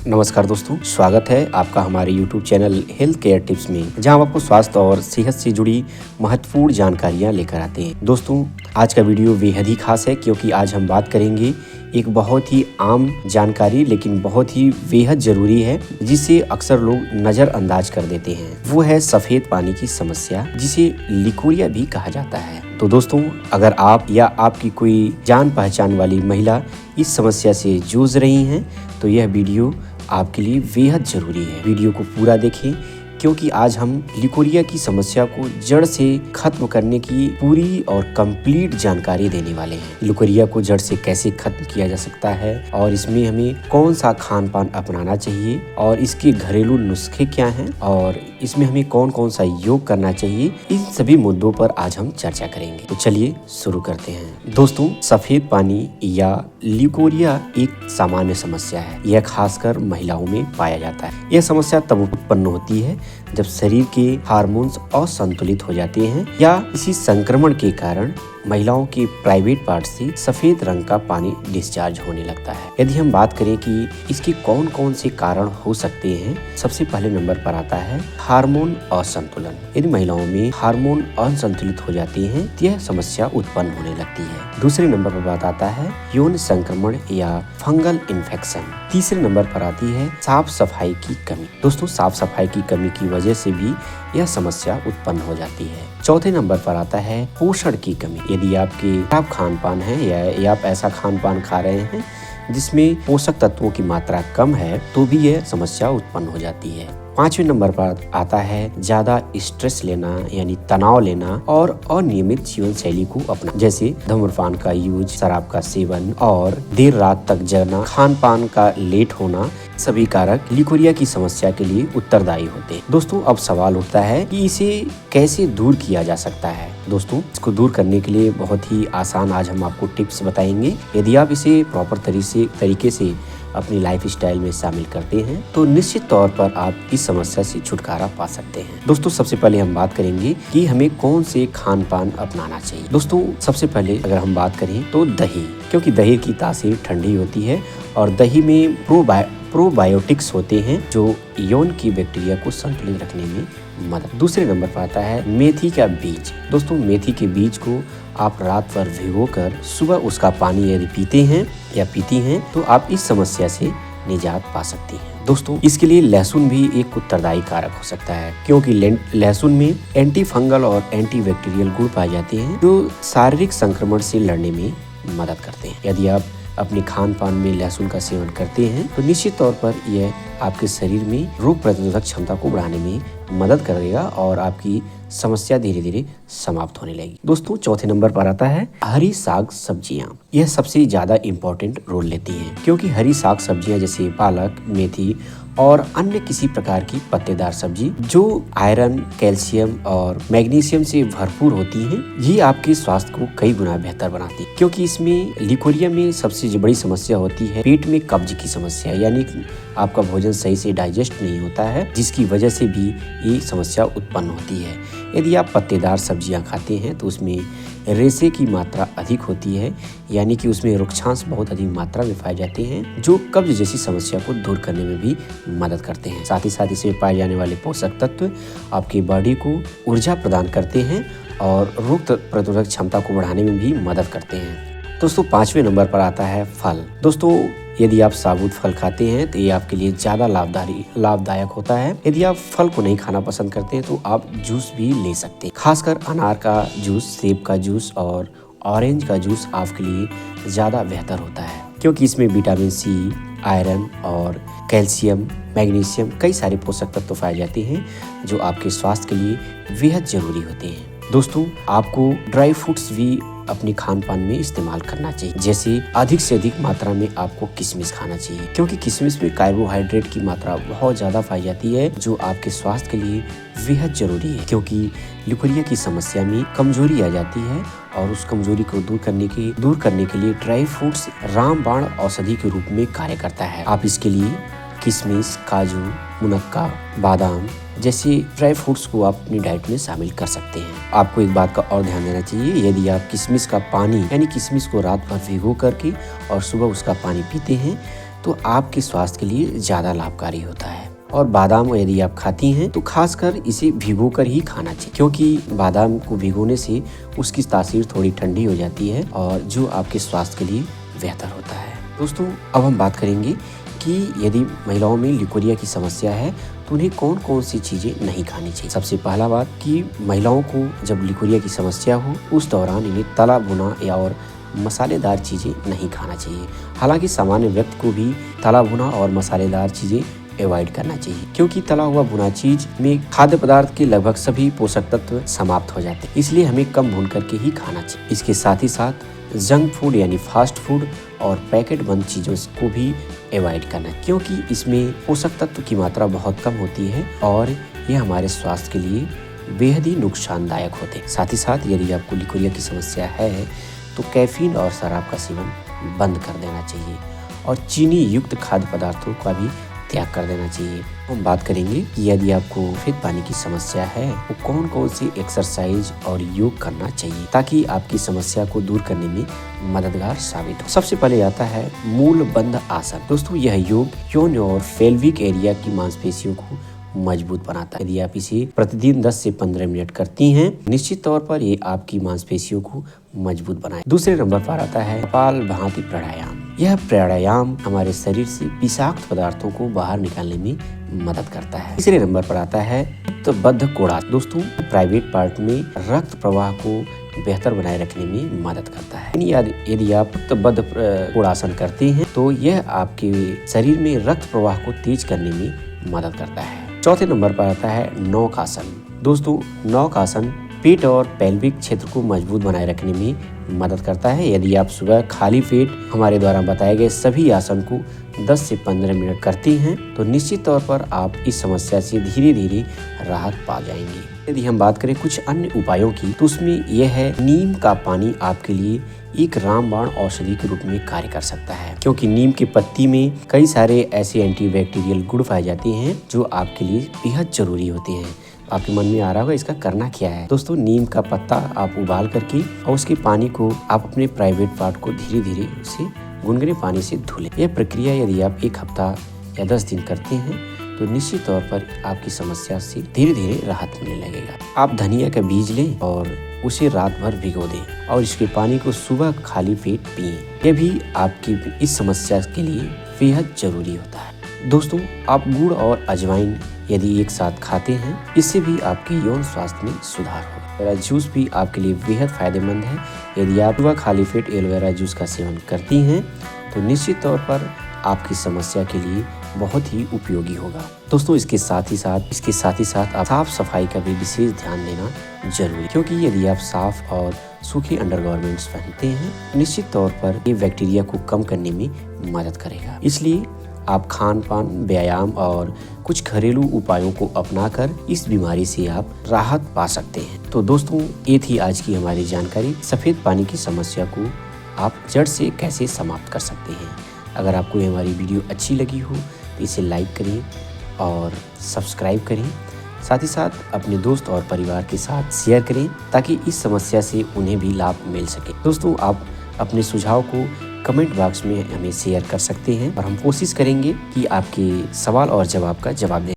नमस्कार दोस्तों, स्वागत है आपका हमारे YouTube channel health care tips में, जहां हम आपको स्वास्थ्य और सेहत से जुड़ी महत्वपूर्ण जानकारियां लेकर आते हैं। दोस्तों, आज का वीडियो बेहद ही खास है क्योंकि आज हम बात करेंगे एक बहुत ही आम जानकारी लेकिन बहुत ही बेहद जरूरी है, जिसे अक्सर लोग नज़रअंदाज कर देते हैं। वो है सफ़ेद पानी की समस्या, जिसे लिकोरिया भी कहा जाता है। तो दोस्तों, अगर आप या आपकी कोई जान पहचान वाली महिला इस समस्या से जूझ रही हैं तो यह वीडियो आपके लिए बेहद जरूरी है। वीडियो को पूरा देखें क्योंकि आज हम लिकोरिया की समस्या को जड़ से खत्म करने की पूरी और कंप्लीट जानकारी देने वाले हैं। लिकोरिया को जड़ से कैसे खत्म किया जा सकता है और इसमें हमें कौन सा खान पान अपनाना चाहिए और इसके घरेलू नुस्खे क्या हैं और इसमें हमें कौन कौन सा योग करना चाहिए, इन सभी मुद्दों पर आज हम चर्चा करेंगे। तो चलिए शुरू करते हैं। दोस्तों, सफेद पानी या लिकोरिया एक सामान्य समस्या है। यह खासकर महिलाओं में पाया जाता है। यह समस्या तब उत्पन्न होती है जब शरीर के हार्मोन्स असंतुलित हो जाते हैं या किसी संक्रमण के कारण महिलाओं के प्राइवेट पार्ट से सफेद रंग का पानी डिस्चार्ज होने लगता है। यदि हम बात करें कि इसके कौन कौन से कारण हो सकते हैं, सबसे पहले नंबर पर आता है हार्मोन असंतुलन। यदि महिलाओं में हार्मोन असंतुलित हो जाते हैं तो यह समस्या उत्पन्न होने लगती है। दूसरे नंबर पर बात आता है यौन संक्रमण या फंगल इन्फेक्शन। तीसरे नंबर पर आती है साफ सफाई की कमी। दोस्तों, साफ सफाई की कमी की वजह से भी यह समस्या उत्पन्न हो जाती है। चौथे नंबर पर आता है पोषण की कमी। यदि आपके खराब खान पान है या आप ऐसा खान पान खा रहे हैं जिसमें पोषक तत्वों की मात्रा कम है तो भी यह समस्या उत्पन्न हो जाती है। पांचवें नंबर पर आता है ज्यादा स्ट्रेस लेना यानी तनाव लेना और अनियमित जीवन शैली को अपना, जैसे धूम्रपान का यूज, शराब का सेवन और देर रात तक जगना, खान पान का लेट होना, सभी कारक लिकोरिया की समस्या के लिए उत्तरदायी होते हैं। दोस्तों, अब सवाल उठता है कि इसे कैसे दूर किया जा सकता है। दोस्तों, इसको दूर करने के लिए बहुत ही आसान आज हम आपको टिप्स बताएंगे। यदि आप इसे प्रॉपर तरीके से अपनी लाइफ स्टाइल में शामिल करते हैं तो निश्चित तौर पर आप इस समस्या से छुटकारा पा सकते हैं। दोस्तों, सबसे पहले हम बात करेंगे कि हमें कौन से खान पान अपनाना चाहिए। दोस्तों, सबसे पहले अगर हम बात करें तो दही, क्योंकि दही की तासीर ठंडी होती है और दही में प्रोबायोटिक्स होते हैं जो यौन की बैक्टीरिया को संतुलित रखने में मदद। दूसरे नंबर पर आता है मेथी का बीज। दोस्तों, मेथी के बीज को आप रात भर भिगोकर सुबह उसका पानी यदि पीते हैं या पीती हैं तो आप इस समस्या से निजात पा सकती हैं। दोस्तों, इसके लिए लहसुन भी एक उत्तरदायी कारक हो सकता है क्योंकि लहसुन में एंटी फंगल और एंटी बैक्टीरियल गुण पाए जाते हैं जो शारीरिक संक्रमण से लड़ने में मदद करते हैं। यदि आप अपने खान पान में लहसुन का सेवन करते हैं तो निश्चित तौर पर यह आपके शरीर में रोग प्रतिरोधक क्षमता को बढ़ाने में मदद करेगा और आपकी समस्या धीरे धीरे समाप्त होने लगेगी। दोस्तों, चौथे नंबर पर आता है हरी साग सब्जियां। यह सबसे ज्यादा इम्पोर्टेंट रोल लेती हैं क्योंकि हरी साग सब्जियां जैसे पालक, मेथी और अन्य किसी प्रकार की पत्तेदार सब्जी जो आयरन, कैल्शियम और मैग्नीशियम से भरपूर होती हैं, ये आपके स्वास्थ्य को कई गुना बेहतर बनाती है। क्योंकि इसमें लिकोरिया में सबसे बड़ी समस्या होती है पेट में कब्ज की समस्या, यानी आपका भोजन सही से डाइजेस्ट नहीं होता है, जिसकी वजह से भी ये समस्या उत्पन्न होती है। यदि आप पत्तेदार सब्जियां खाते हैं तो उसमें रेशे की मात्रा अधिक होती है, यानी कि उसमें रुक्षांश बहुत अधिक मात्रा में पाए जाते हैं जो कब्ज जैसी समस्या को दूर करने में भी मदद करते हैं। साथ ही साथ इसमें पाए जाने वाले पोषक तत्व आपकी बॉडी को ऊर्जा प्रदान करते हैं और रोग प्रतिरोधक क्षमता को बढ़ाने में भी मदद करते हैं। दोस्तों, पांचवें नंबर पर आता है फल। दोस्तों, यदि आप साबुत फल खाते हैं तो ये आपके लिए ज्यादा लाभदायक होता है। यदि आप फल को नहीं खाना पसंद करते हैं तो आप जूस भी ले सकते हैं। खासकर अनार का जूस, सेब का जूस और ऑरेंज का जूस आपके लिए ज्यादा बेहतर होता है क्योंकि इसमें विटामिन सी, आयरन और कैल्शियम, मैग्नीशियम, कई सारे पोषक तत्व पाए जाते हैं जो आपके स्वास्थ्य के लिए बेहद जरूरी होते हैं। दोस्तों, आपको ड्राई फ्रूट्स भी अपने खान पान में इस्तेमाल करना चाहिए, जैसे अधिक से अधिक मात्रा में आपको किशमिश खाना चाहिए क्योंकि किशमिश में कार्बोहाइड्रेट की मात्रा बहुत ज्यादा पाई जाती है जो आपके स्वास्थ्य के लिए बेहद जरूरी है। क्योंकि लिकोरिया की समस्या में कमजोरी आ जाती है और उस कमजोरी को दूर करने के लिए ड्राई फ्रूट्स रामबाण औषधि के रूप में कार्य करता है। आप इसके लिए किशमिश, काजू, मुनक्का, बादाम जैसे ड्राई फ्रूट्स को आप अपनी डाइट में शामिल कर सकते हैं। आपको एक बात का और ध्यान देना चाहिए, यदि आप किशमिश का पानी यानी किशमिश को रात भर भिगो करके और सुबह उसका पानी पीते हैं तो आपके स्वास्थ्य के लिए ज़्यादा लाभकारी होता है। और बादाम यदि आप खाती हैं तो खासकर इसे भिगोकर ही खाना चाहिए, क्योंकि बादाम को भिगोने से उसकी तासीर थोड़ी ठंडी हो जाती है और जो आपके स्वास्थ्य के लिए बेहतर होता है। दोस्तों, अब हम बात करेंगे कि यदि महिलाओं में लिकोरिया की समस्या है तो उन्हें कौन कौन सी चीज़ें नहीं खानी चाहिए। सबसे पहला बात कि महिलाओं को जब लिकोरिया की समस्या हो उस दौरान इन्हें तला भुना या और मसालेदार चीज़ें नहीं खाना चाहिए। हालांकि सामान्य व्यक्ति को भी तला भुना और मसालेदार चीज़ें अवॉइड करना चाहिए, क्योंकि तला हुआ भुना चीज में खाद्य पदार्थ के लगभग सभी पोषक तत्व समाप्त हो जाते हैं, इसलिए हमें कम भून करके ही खाना चाहिए। इसके साथ ही साथ जंक फूड यानी फास्ट फूड और पैकेट बंद चीज़ों को भी अवॉइड करना है, क्योंकि इसमें पोषक तत्व की मात्रा बहुत कम होती है और ये हमारे स्वास्थ्य के लिए बेहद ही नुकसानदायक होते हैं। साथ ही साथ यदि आपको लिकोरिया की समस्या है तो कैफीन और शराब का सेवन बंद कर देना चाहिए और चीनी युक्त खाद्य पदार्थों का भी त्याग कर देना चाहिए। हम बात करेंगे कि यदि आपको सफेद पानी की समस्या है तो कौन कौन सी एक्सरसाइज और योग करना चाहिए ताकि आपकी समस्या को दूर करने में मददगार साबित हो। सबसे पहले आता है मूल बंध आसन। दोस्तों, यह योग यौन और पेल्विक एरिया की मांसपेशियों को मजबूत बनाता है। यदि आप इसे प्रतिदिन 10 से 15 मिनट करती हैं, निश्चित तौर पर ये आपकी मांसपेशियों को मजबूत बनाए। दूसरे नंबर पर आता है कपालभाति प्राणायाम। यह प्राणायाम हमारे शरीर से विषाक्त पदार्थों को बाहर निकालने में मदद करता है। तीसरे नंबर पर आता है रक्तबद्ध कोणासन। दोस्तों, प्राइवेट पार्ट में रक्त प्रवाह को बेहतर बनाए रखने में मदद करता है। यदि आप रक्तबद्ध कोणासन करते हैं तो यह आपके शरीर में रक्त प्रवाह को तेज करने में मदद करता है। चौथे नंबर पर आता है नौकासन। दोस्तों, नौकासन पेट और पेल्विक क्षेत्र को मजबूत बनाए रखने में मदद करता है। यदि आप सुबह खाली पेट हमारे द्वारा बताए गए सभी आसन को 10 से 15 मिनट करती हैं तो निश्चित तौर पर आप इस समस्या से धीरे धीरे राहत पा जाएंगे। यदि हम बात करें कुछ अन्य उपायों की तो उसमें यह है नीम का पानी आपके लिए एक रामबाण औषधि के रूप में कार्य कर सकता है, क्योंकि नीम की पत्ती में कई सारे ऐसे एंटीबैक्टीरियल गुण पाए जाते हैं जो आपके लिए बेहद जरूरी होते हैं। आपके मन में आ रहा होगा इसका करना क्या है। दोस्तों, नीम का पत्ता आप उबाल करके और उसके पानी को आप अपने प्राइवेट पार्ट को धीरे धीरे उसे गुनगुने पानी से धो लें। यह प्रक्रिया यदि आप 1 हफ्ता या 10 दिन करते हैं तो निश्चित तौर पर आपकी समस्या से धीरे धीरे राहत मिलने लगेगा। आप धनिया का बीज लें और उसे रात भर भिगो दें और इसके पानी को सुबह खाली पेट पिएं। यह भी आपकी इस समस्या के लिए बेहद जरूरी होता है। दोस्तों, आप गुड़ और अजवाइन यदि एक साथ खाते हैं, इससे भी आपके यौन स्वास्थ्य में सुधार होगा। एलोवेरा जूस भी आपके लिए बेहद फायदेमंद है। यदि आप सुबह खाली पेट एलोवेरा जूस का सेवन करती हैं तो निश्चित तौर पर आपकी समस्या के लिए बहुत ही उपयोगी होगा। दोस्तों, इसके साथ ही साथ आप साफ सफाई का भी विशेष ध्यान देना जरूरी, क्योंकि यदि आप साफ और सूखे अंडरगारमेंट्स पहनते हैं निश्चित तौर पर ये बैक्टीरिया को कम करने में मदद करेगा। इसलिए आप खान पान, व्यायाम और कुछ घरेलू उपायों को अपनाकर इस बीमारी से आप राहत पा सकते हैं। तो दोस्तों, ये थी आज की हमारी जानकारी। सफ़ेद पानी की समस्या को आप जड़ से कैसे समाप्त कर सकते हैं। अगर आपको ये हमारी वीडियो अच्छी लगी हो तो इसे लाइक करें और सब्सक्राइब करें। साथ ही साथ अपने दोस्त और परिवार के साथ शेयर करें ताकि इस समस्या से उन्हें भी लाभ मिल सके। दोस्तों, आप अपने सुझाव को कमेंट बॉक्स में हमें शेयर कर सकते हैं और हम कोशिश करेंगे कि आपके सवाल और जवाब का जवाब दें।